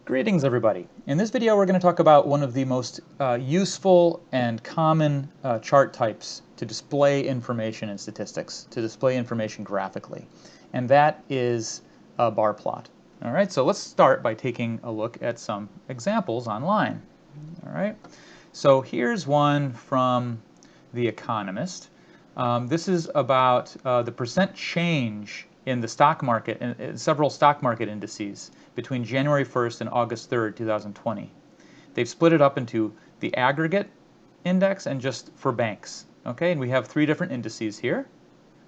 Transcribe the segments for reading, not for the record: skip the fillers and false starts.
Greetings, everybody. In this video, we're going to talk about one of the most useful and common chart types to display information in statistics, to display information graphically, and that is a bar plot. All right, so let's start by taking a look at some examples online. All right, so here's one from The Economist. This is about the percent change in the stock market, in several stock market indices between January 1st and August 3rd, 2020. They've split it up into the aggregate index and just for banks. Okay, and we have three different indices here,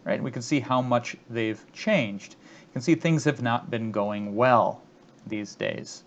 right? And we can see how much they've changed. You can see things have not been going well these days.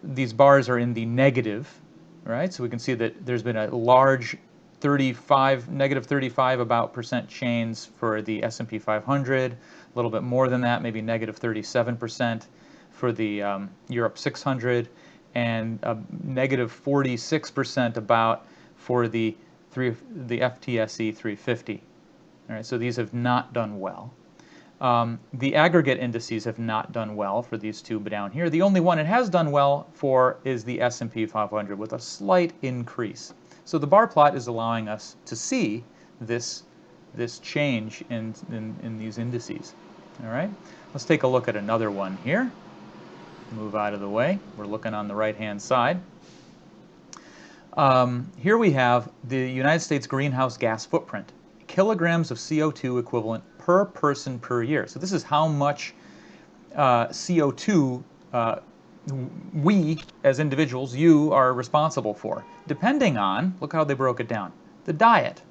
These bars are in the negative, right? So we can see that there's been a large negative 35 about percent change for the S&P 500, a little bit more than that, maybe negative 37% for the Europe 600, and negative 46% about for the FTSE 350. All right, so these have not done well. The aggregate indices have not done well for these two down here. The only one it has done well for is the S&P 500 with a slight increase. So the bar plot is allowing us to see this change in these indices. All right, let's take a look at another one here. Move out of the way. We're looking on the right-hand side. Here we have the United States greenhouse gas footprint. Kilograms of CO2 equivalent per person per year. So this is how much CO2 we, as individuals, you are responsible for, depending on, look how they broke it down, the diet.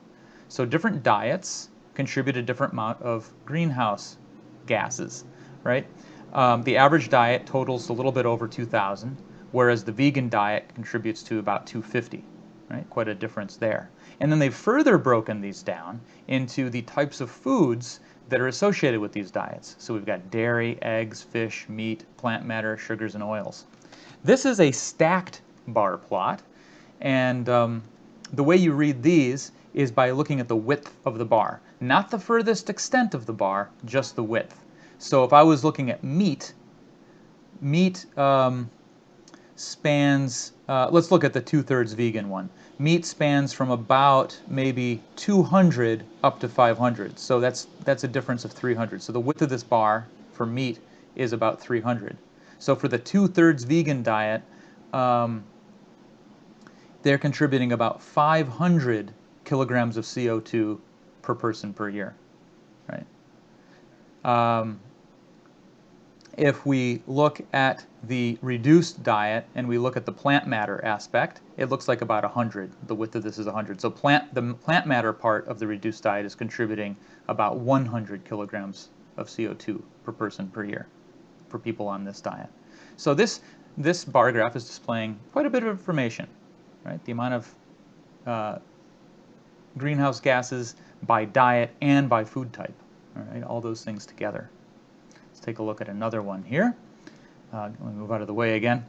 So different diets contribute a different amount of greenhouse gases, right? The average diet totals a little bit over 2,000, whereas the vegan diet contributes to about 250, right? Quite a difference there. And then they've further broken these down into the types of foods that are associated with these diets. So we've got dairy, eggs, fish, meat, plant matter, sugars, and oils. This is a stacked bar plot, and the way you read these is by looking at the width of the bar. Not the furthest extent of the bar, just the width. So if I was looking at meat spans, let's look at the 2/3 vegan one. Meat spans from about maybe 200 up to 500. So that's a difference of 300. So the width of this bar for meat is about 300. So for the 2/3 vegan diet, they're contributing about 500 kilograms of CO2 per person per year, right? If we look at the reduced diet and we look at the plant matter aspect, it looks like about 100. The width of this is 100. So the plant matter part of the reduced diet is contributing about 100 kilograms of CO2 per person per year for people on this diet. So this bar graph is displaying quite a bit of information, right? The amount of greenhouse gases by diet and by food type, all right? All those things together. Let's take a look at another one here. Let me move out of the way again.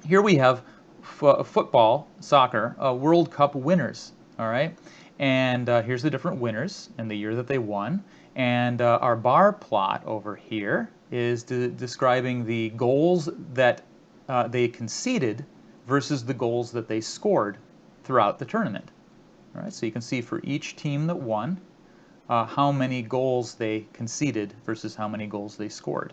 Here we have football, soccer, World Cup winners, all right? And here's the different winners and the year that they won. And our bar plot over here is describing the goals that they conceded versus the goals that they scored throughout the tournament. All right, so you can see for each team that won, how many goals they conceded versus how many goals they scored.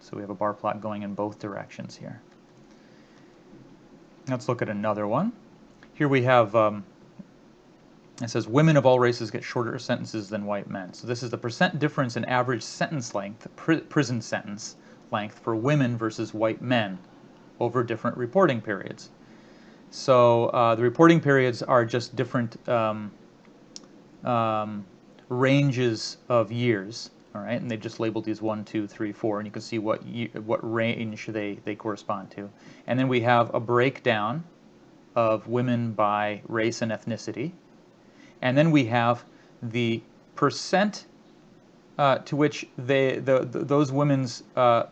So we have a bar plot going in both directions here. Let's look at another one. Here we have, it says, women of all races get shorter sentences than white men. So this is the percent difference in average sentence length, prison sentence length for women versus white men over different reporting periods. So the reporting periods are just different ranges of years, all right, and they've just labeled these 1, 2, 3, 4, and you can see what range they correspond to. And then we have a breakdown of women by race and ethnicity, and then we have the percent to which those women's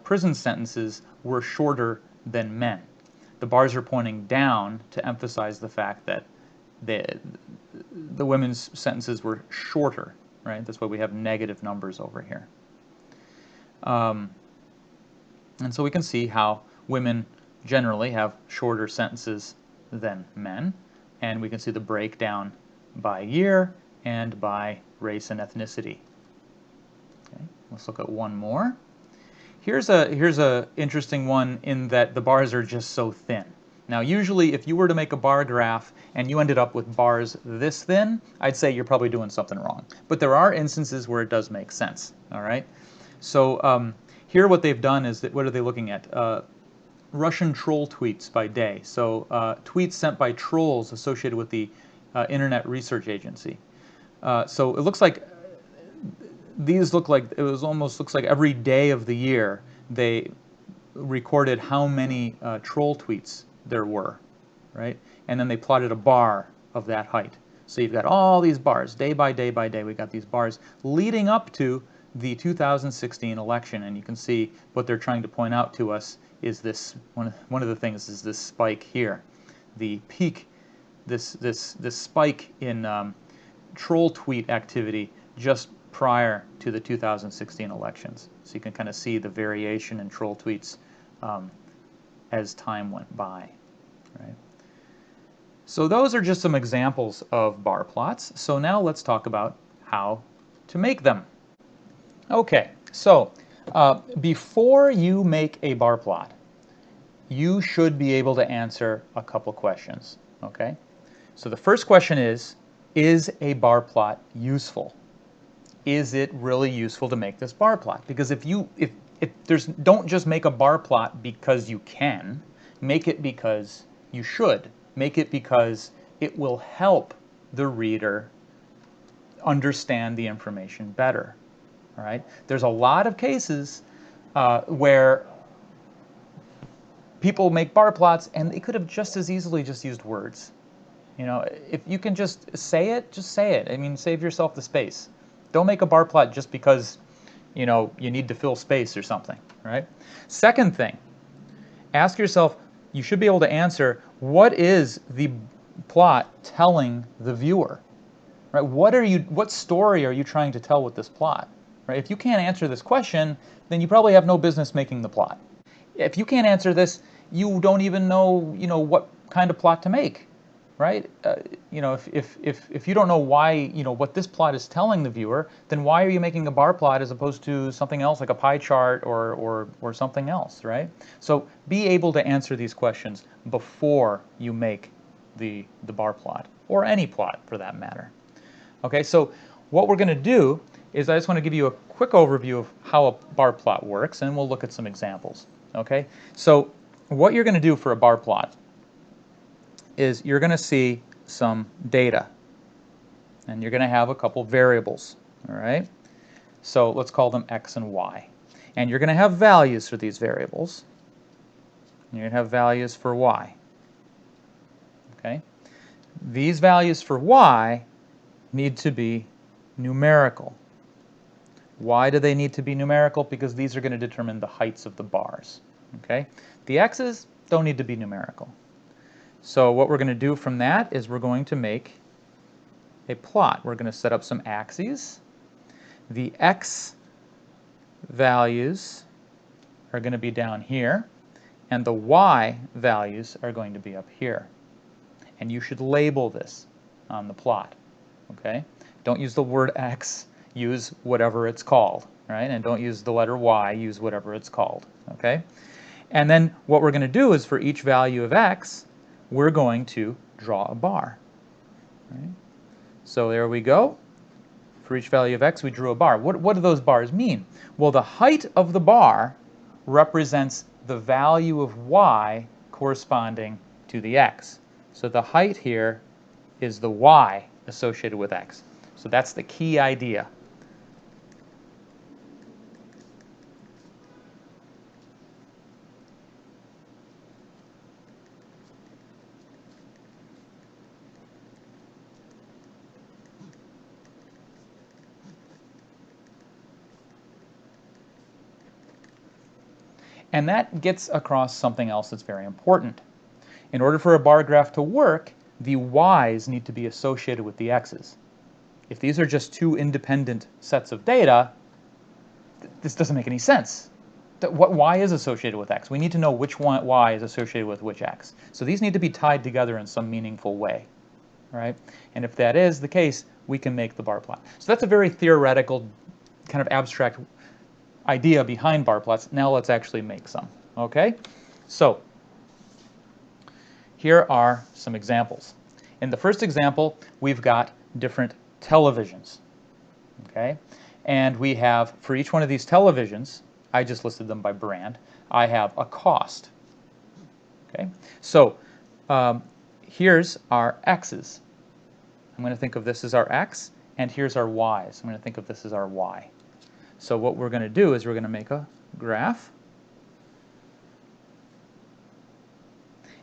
prison sentences were shorter than men. The bars are pointing down to emphasize the fact that the women's sentences were shorter, right? That's why we have negative numbers over here. And so we can see how women generally have shorter sentences than men, and we can see the breakdown by year and by race and ethnicity. Okay, let's look at one more. Here's a interesting one in that the bars are just so thin. Now, usually, if you were to make a bar graph and you ended up with bars this thin, I'd say you're probably doing something wrong. But there are instances where it does make sense. All right. So here, what they've done is that what are they looking at? Russian troll tweets by day. So tweets sent by trolls associated with the Internet Research Agency. So it looks like these look like almost looks like every day of the year they recorded how many troll tweets there were, right? And then they plotted a bar of that height. So you've got all these bars, day by day by day. We got these bars leading up to the 2016 election, and you can see what they're trying to point out to us is this one of the things is this spike here, the peak, this spike in troll tweet activity just prior to the 2016 elections. So you can kind of see the variation in troll tweets as time went by, right? So those are just some examples of bar plots. So now let's talk about how to make them. Okay, so before you make a bar plot, you should be able to answer a couple questions, okay? So the first question is a bar plot useful? Is it really useful to make this bar plot? Because if don't just make a bar plot because you can, make it because you should. Make it because it will help the reader understand the information better. All right? There's a lot of cases where people make bar plots and they could have just as easily just used words. You know, if you can just say it, just say it. I mean, save yourself the space. Don't make a bar plot just because, you know, you need to fill space or something, right? Second thing, ask yourself, you should be able to answer, what is the plot telling the viewer? Right? What story are you trying to tell with this plot? Right? If you can't answer this question, then you probably have no business making the plot. If you can't answer this, you don't even know, you know, what kind of plot to make, right? You know, if you don't know why, you know, what this plot is telling the viewer, then why are you making a bar plot as opposed to something else like a pie chart or something else, right? So be able to answer these questions before you make the bar plot, or any plot for that matter. Okay, so what we're going to do is I just want to give you a quick overview of how a bar plot works, and we'll look at some examples. Okay, so what you're going to do for a bar plot is you're going to see some data, and you're going to have a couple variables. All right, so let's call them x and y, and you're going to have values for these variables. You're going to have values for y. Okay, these values for y need to be numerical. Why do they need to be numerical? Because these are going to determine the heights of the bars. Okay, the x's don't need to be numerical. So what we're going to do from that is we're going to make a plot. We're going to set up some axes. The x values are going to be down here, and the y values are going to be up here. And you should label this on the plot. Okay? Don't use the word x, use whatever it's called, right? And don't use the letter y, use whatever it's called. Okay? And then what we're going to do is for each value of x, we're going to draw a bar. Right? So there we go. For each value of x, we drew a bar. What do those bars mean? Well, the height of the bar represents the value of y corresponding to the x. So the height here is the y associated with x. So that's the key idea. And that gets across something else that's very important. In order for a bar graph to work, the y's need to be associated with the x's. If these are just two independent sets of data, this doesn't make any sense. What y is associated with x? We need to know which one y is associated with which x. So these need to be tied together in some meaningful way, right? And if that is the case, we can make the bar plot. So that's a very theoretical, kind of abstract idea behind bar plots. Now let's actually make some, okay? So here are some examples. In the first example, we've got different televisions, okay? And we have, for each one of these televisions, I just listed them by brand, I have a cost, okay? So here's our x's. I'm going to think of this as our x, and here's our y's. I'm going to think of this as our y. So what we're going to do is we're going to make a graph.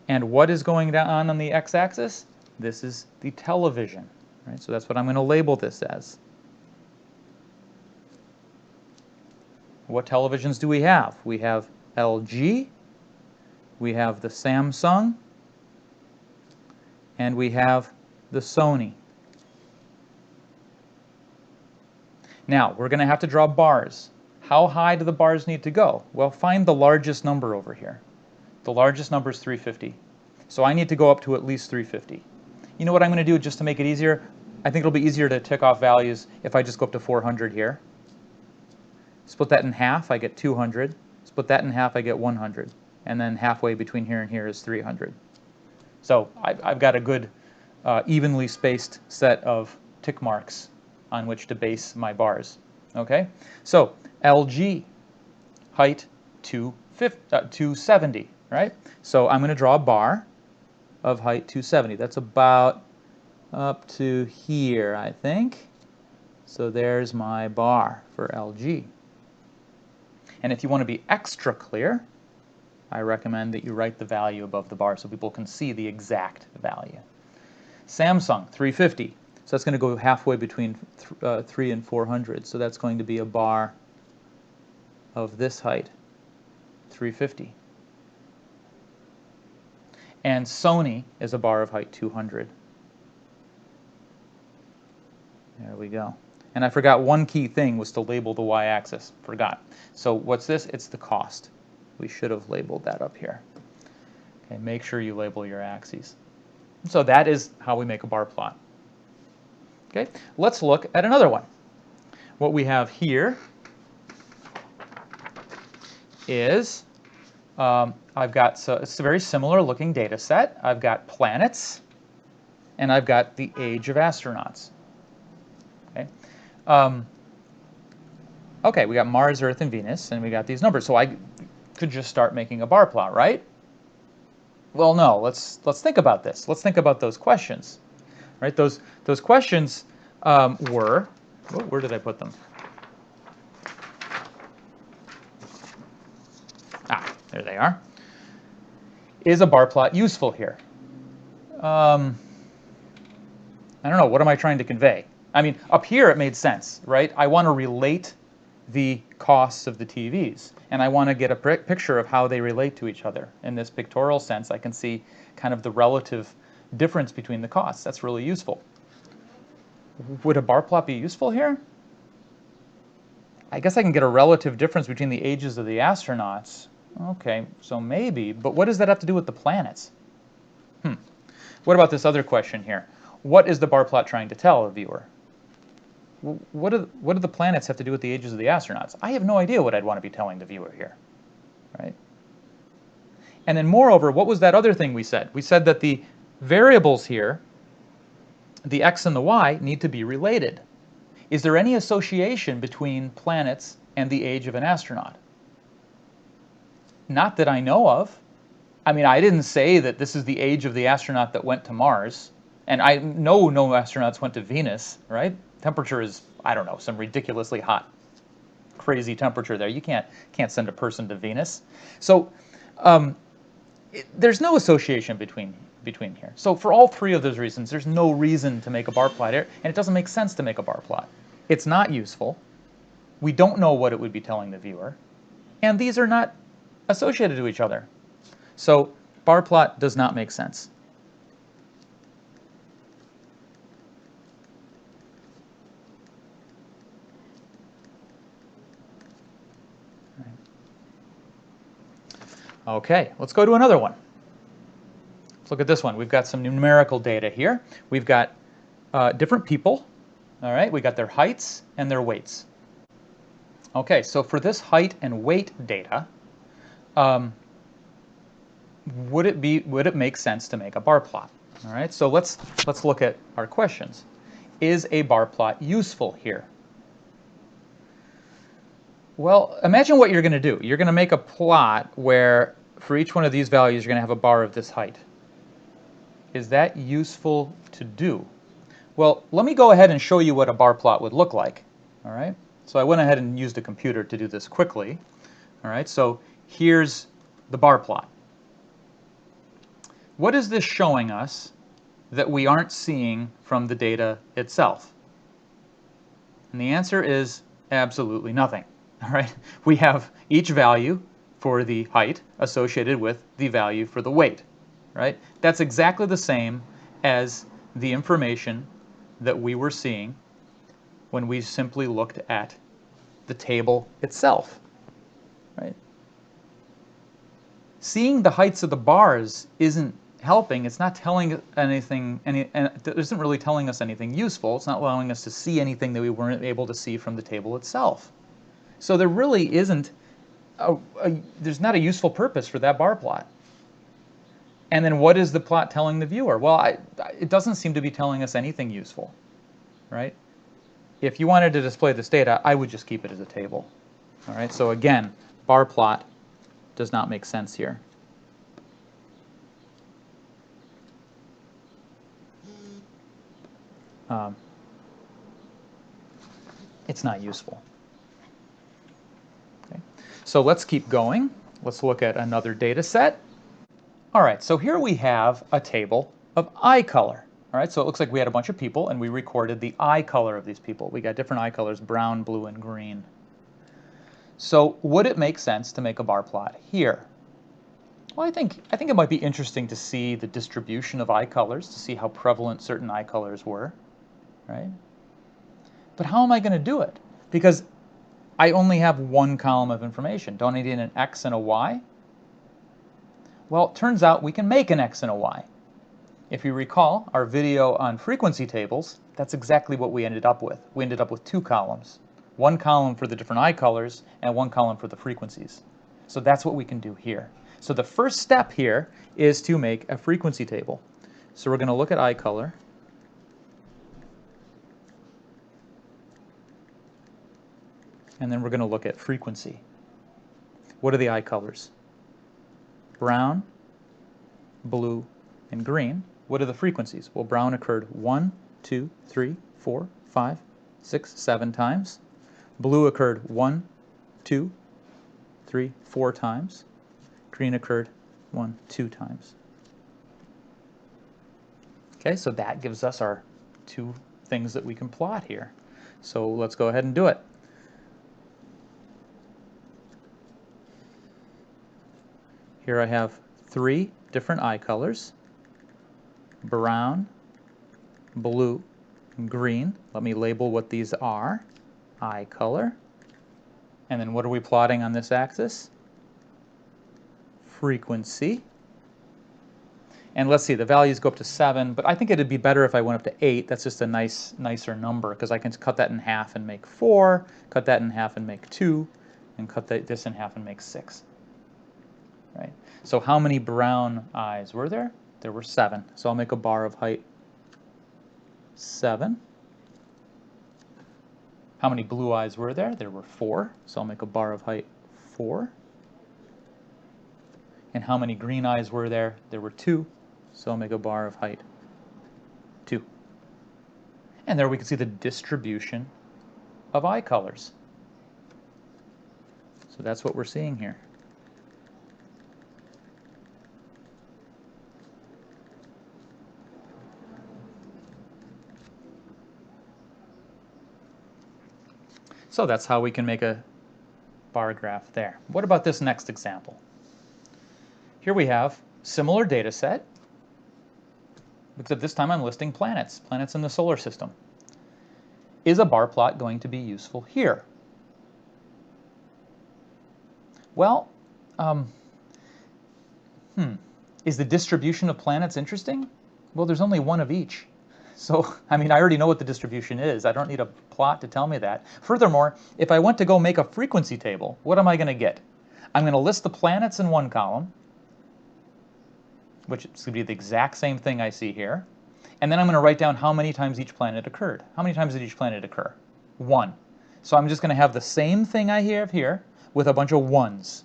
And what is going down on the x-axis? This is the television, right? So that's what I'm going to label this as. What televisions do we have? We have LG, we have the Samsung, and we have the Sony. Now, we're going to have to draw bars. How high do the bars need to go? Well, find the largest number over here. The largest number is 350. So I need to go up to at least 350. You know what I'm going to do just to make it easier? I think it'll be easier to tick off values if I just go up to 400 here. Split that in half, I get 200. Split that in half, I get 100. And then halfway between here and here is 300. So I've got a good evenly spaced set of tick marks on which to base my bars. Okay? So LG, height 270, right? So I'm going to draw a bar of height 270. That's about up to here, I think. So there's my bar for LG. And if you want to be extra clear, I recommend that you write the value above the bar so people can see the exact value. Samsung, 350. So that's going to go halfway between 3 and 400. So that's going to be a bar of this height, 350. And Sony is a bar of height 200. There we go. And I forgot one key thing was to label the y-axis. Forgot. So what's this? It's the cost. We should have labeled that up here. Okay, make sure you label your axes. So that is how we make a bar plot. Okay, let's look at another one. What we have here is I've got, so it's a very similar looking data set. I've got planets, and I've got the age of astronauts. Okay. Okay, we got Mars, Earth, and Venus, and we got these numbers. So I could just start making a bar plot, right? Well, no. Let's think about this. Let's think about those questions, right? Those questions were, oh, where did I put them? Ah, there they are. Is a bar plot useful here? I don't know. What am I trying to convey? I mean, up here it made sense, right? I want to relate the costs of the TVs, and I want to get a picture of how they relate to each other. In this pictorial sense, I can see kind of the relative difference between the costs. That's really useful. Would a bar plot be useful here? I guess I can get a relative difference between the ages of the astronauts. Okay, so maybe, but what does that have to do with the planets? What about this other question here? What is the bar plot trying to tell a viewer? What do the planets have to do with the ages of the astronauts? I have no idea what I'd want to be telling the viewer here, right? And then moreover, what was that other thing we said? We said that the variables here, the x and the y, need to be related. Is there any association between planets and the age of an astronaut? Not that I know of. I mean, I didn't say that this is the age of the astronaut that went to Mars. And I know no astronauts went to Venus, right? Temperature is, I don't know, some ridiculously hot, crazy temperature there. You can't send a person to Venus. So there's no association between here. So for all three of those reasons, there's no reason to make a bar plot here, and it doesn't make sense to make a bar plot. It's not useful. We don't know what it would be telling the viewer, and these are not associated to each other. So bar plot does not make sense. Okay, let's go to another one. Let's look at this one. We've got some numerical data here. We've got different people. All right, we got their heights and their weights. Okay, so for this height and weight data, would it make sense to make a bar plot? All right, so let's look at our questions. Is a bar plot useful here? Well, imagine what you're going to do. You're going to make a plot where for each one of these values you're going to have a bar of this height. Is that useful to do? Well, let me go ahead and show you what a bar plot would look like. All right, so I went ahead and used a computer to do this quickly. All right, so here's the bar plot. What is this showing us that we aren't seeing from the data itself? And the answer is absolutely nothing. All right, we have each value for the height associated with the value for the weight. Right? That's exactly the same as the information that we were seeing when we simply looked at the table itself. Right? Seeing the heights of the bars isn't helping. It's not telling anything, and it isn't really telling us anything useful. It's not allowing us to see anything that we weren't able to see from the table itself. So there really isn't there's not a useful purpose for that bar plot. And then what is the plot telling the viewer? Well, it doesn't seem to be telling us anything useful, right? If you wanted to display this data, I would just keep it as a table. All right, so again, bar plot does not make sense here. It's not useful. Okay. So let's keep going. Let's look at another data set. All right, so here we have a table of eye color. All right, so it looks like we had a bunch of people and we recorded the eye color of these people. We got different eye colors, brown, blue, and green. So would it make sense to make a bar plot here? Well, I think it might be interesting to see the distribution of eye colors, to see how prevalent certain eye colors were, right? But how am I going to do it? Because I only have one column of information. Don't I need an X and a Y? Well, it turns out we can make an X and a Y. If you recall our video on frequency tables, that's exactly what we ended up with. We ended up with two columns. One column for the different eye colors and one column for the frequencies. So that's what we can do here. So the first step here is to make a frequency table. So we're going to look at eye color. And then we're going to look at frequency. What are the eye colors? Brown, blue, and green. What are the frequencies? Well, brown occurred 1, 2, 3, 4, 5, 6, 7 times. Blue occurred 1, 2, 3, 4 times. Green occurred 1, 2 times. Okay, so that gives us our two things that we can plot here. So let's go ahead and do it. Here I have 3 different eye colors: brown, blue, and green. Let me label what these are. Eye color. And then what are we plotting on this axis? Frequency. And let's see, the values go up to 7, but I think it'd be better if I went up to 8. That's just a nicer number, because I can cut that in half and make 4, cut that in half and make 2, and cut this in half and make 6. Right. So how many brown eyes were there? There were 7. So I'll make a bar of height 7. How many blue eyes were there? There were 4. So I'll make a bar of height 4. And how many green eyes were there? There were 2. So I'll make a bar of height 2. And there we can see the distribution of eye colors. So that's what we're seeing here. So that's how we can make a bar graph there. What about this next example? Here we have similar data set, except this time I'm listing planets in the solar system. Is a bar plot going to be useful here? Well, is the distribution of planets interesting? Well, there's only one of each. So, I mean, I already know what the distribution is. I don't need a plot to tell me that. Furthermore, if I went to go make a frequency table, what am I going to get? I'm going to list the planets in one column, which is going to be the exact same thing I see here. And then I'm going to write down how many times each planet occurred. How many times did each planet occur? 1. So I'm just going to have the same thing I have here with a bunch of 1s.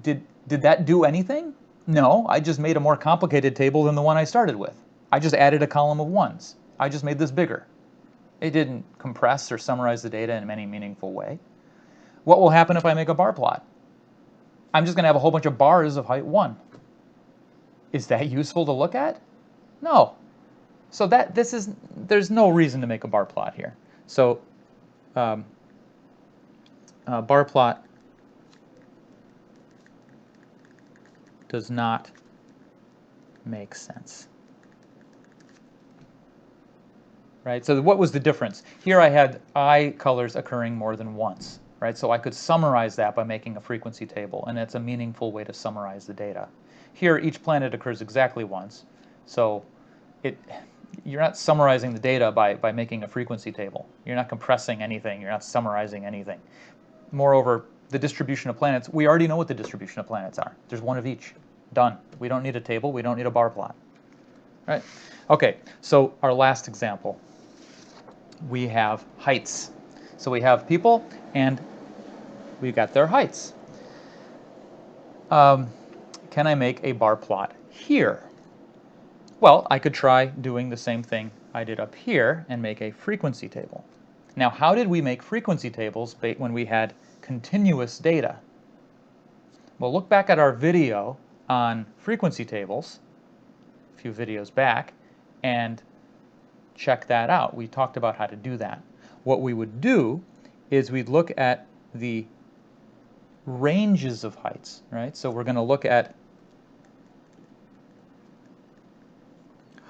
Did that do anything? No, I just made a more complicated table than the one I started with. I just added a column of 1s. I just made this bigger. It didn't compress or summarize the data in any meaningful way. What will happen if I make a bar plot? I'm just going to have a whole bunch of bars of height 1. Is that useful to look at? No. So there's no reason to make a bar plot here. So bar plot does not make sense. Right? So what was the difference? Here I had eye colors occurring more than once. Right? So I could summarize that by making a frequency table, and it's a meaningful way to summarize the data. Here, each planet occurs exactly once. So you're not summarizing the data by making a frequency table. You're not compressing anything. You're not summarizing anything. Moreover, the distribution of planets, we already know what the distribution of planets are. There's one of each. Done. We don't need a table. We don't need a bar plot. All right? Okay, so our last example. We have heights. So we have people, and we got their heights. Can I make a bar plot here? Well, I could try doing the same thing I did up here and make a frequency table. Now, how did we make frequency tables when we had continuous data? Well, look back at our video on frequency tables, a few videos back, and check that out. We talked about how to do that. What we would do is we'd look at the ranges of heights, right? So we're going to look at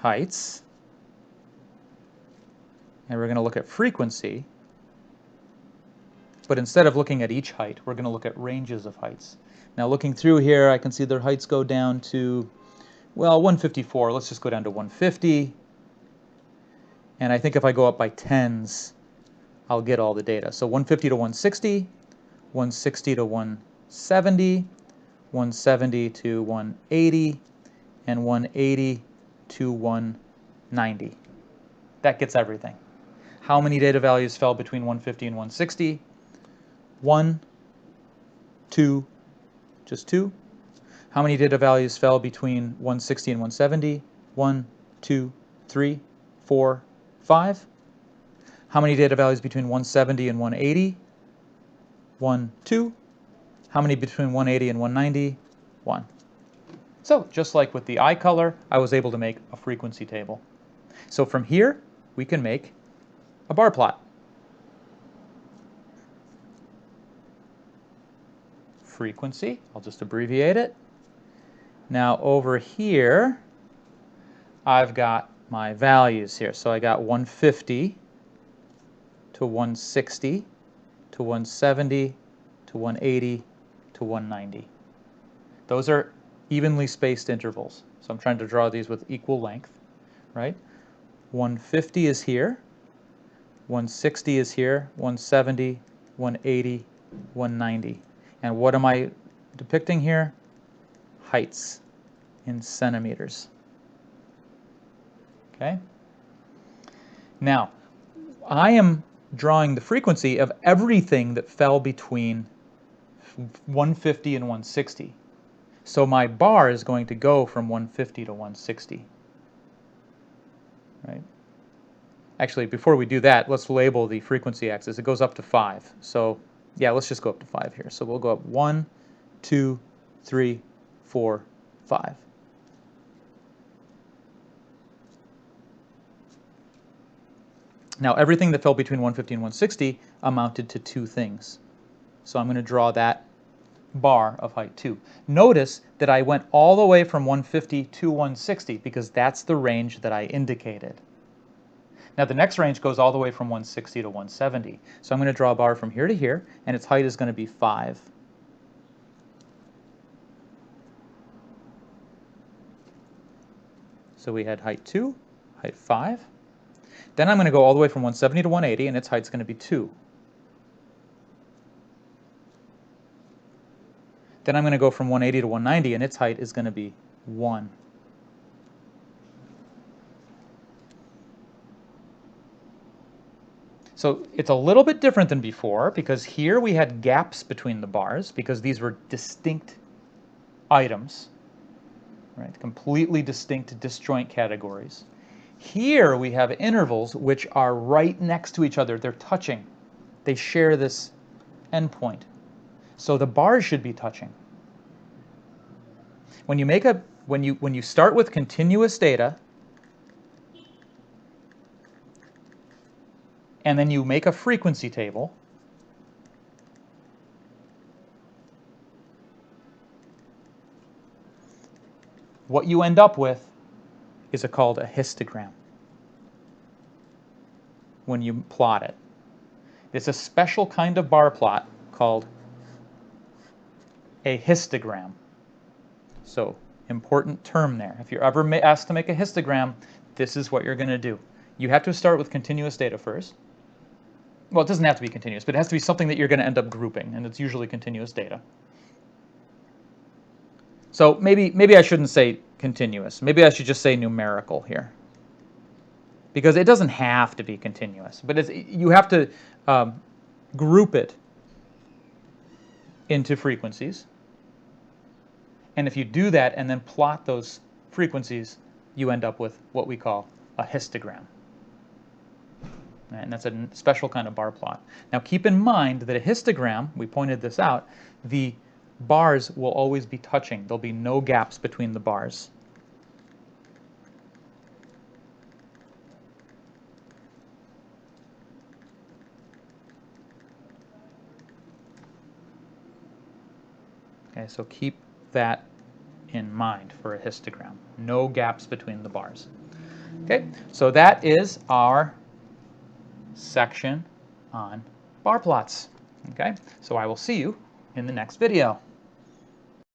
heights, and we're going to look at frequency, but instead of looking at each height, we're going to look at ranges of heights. Now looking through here, I can see their heights go down to, well, 154. Let's just go down to 150. And I think if I go up by tens, I'll get all the data. So 150 to 160, 160 to 170, 170 to 180, and 180 to 190. That gets everything. How many data values fell between 150 and 160? 1, 2, just 2. How many data values fell between 160 and 170? 1, 2, 3, 4, 5. How many data values between 170 and 180? 1, 2. How many between 180 and 190? 1. So just like with the eye color, I was able to make a frequency table. So from here, we can make a bar plot. Frequency, I'll just abbreviate it. Now over here, I've got my values here. So I got 150 to 160 to 170 to 180 to 190. Those are evenly spaced intervals. So I'm trying to draw these with equal length, right? 150 is here, 160 is here, 170, 180, 190. And what am I depicting here? Heights in centimeters. Okay? Now, I am drawing the frequency of everything that fell between 150 and 160. So my bar is going to go from 150 to 160. Right? Actually, before we do that, let's label the frequency axis. It goes up to 5. So yeah, let's just go up to 5 here. So we'll go up 1, 2, 3, 4, 5. Now, everything that fell between 150 and 160 amounted to 2 things. So I'm going to draw that bar of height 2. Notice that I went all the way from 150 to 160 because that's the range that I indicated. Now the next range goes all the way from 160 to 170. So I'm going to draw a bar from here to here, and its height is going to be 5. So we had height 2, height 5. Then I'm going to go all the way from 170 to 180, and its height's going to be 2. Then I'm going to go from 180 to 190, and its height is going to be 1. So it's a little bit different than before, because here we had gaps between the bars, because these were distinct items, right? Completely distinct disjoint categories. Here we have intervals which are right next to each other. They're touching. They share this endpoint. So the bars should be touching. When you start with continuous data, and then you make a frequency table, what you end up with is called a histogram when you plot it. It's a special kind of bar plot called a histogram. So, important term there. If you're ever asked to make a histogram, this is what you're going to do. You have to start with continuous data first. Well, it doesn't have to be continuous, but it has to be something that you're going to end up grouping, and it's usually continuous data. So maybe I shouldn't say continuous. Maybe I should just say numerical here, because it doesn't have to be continuous, but you have to group it into frequencies. And if you do that and then plot those frequencies, you end up with what we call a histogram. And that's a special kind of bar plot. Now keep in mind that a histogram, we pointed this out, the bars will always be touching. There'll be no gaps between the bars. Okay, so keep that in mind for a histogram. No gaps between the bars. Okay, so that is our section on bar plots. Okay, so I will see you in the next video.